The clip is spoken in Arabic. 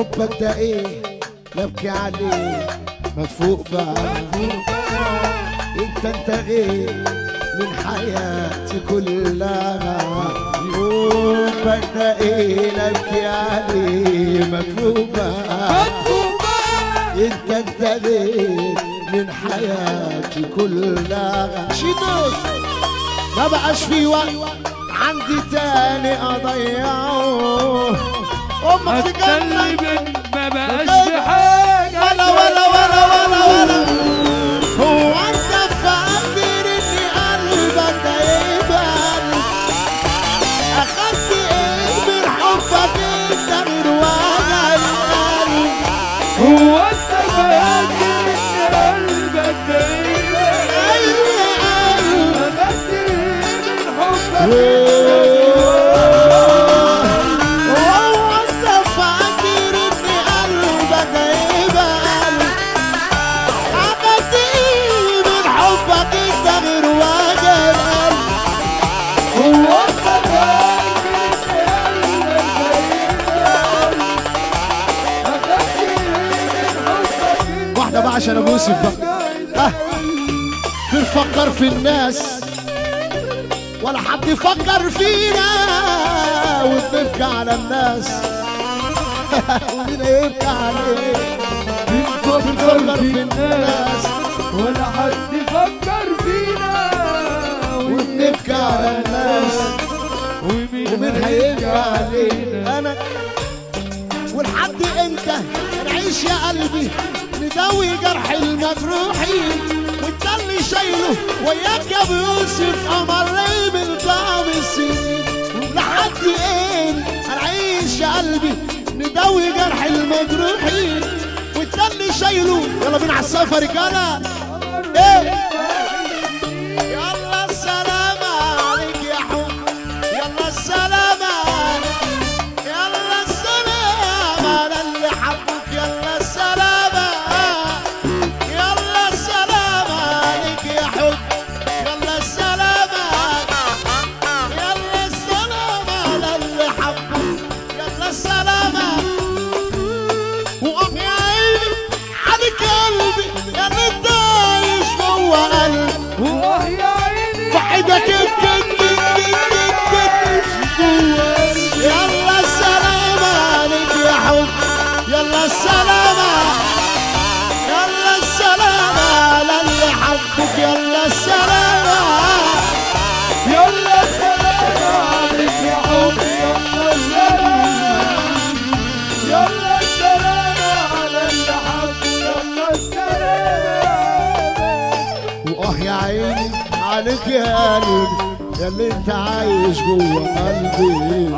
حبك ده ايه نبكي عليه مدفوق بقى انت غير من حياتي كلها حبك ده ايه نبكي عليه مدفوق بقى انت غير من حياتي كلها شيتوس ما بقاش في وقت عندي تاني اضيعه امك في جنة ما بقاش في حاجة ولا هو انت فاكر ان قلبك هيبان اخدت ايه من حبك انت غير وجع القلب هو انت فاكر ان قلبك هيبان اخدت ايه من حبك عشان ابو يوسف بقى بنفكر في الناس ولا حد يفكر فينا وبنبكي على الناس ومين يبكي عليه بنفكر في الناس ولا حد يفكر فينا وبنبكي على الناس ومين هيبكي عليه انا ولحد امتى نعيش يا قلبي نداوي جرح المجروحين وانت اللي شايله وياك يا ابو يوسف امر بالطعم السنين لحد ايه هنعيش يا قلبي نداوي جرح المجروحين وانت اللي شايله يلا بينا على السقف يا رجاله ايه يلا السلامة عليك يا حب يلا السلامة يلا السلامة على اللي حبك يلا السلامة يلا السلامة عليك يا حب يلا السلامة يلا السلامة على اللي حبك يلا السلامة يلا السلامة عليك يا حب يلا السلامة يلا السلامة على اللي حبك يلا السلامة يا عيني عليك يا قلبي يا اللي انت عايش جوه قلبي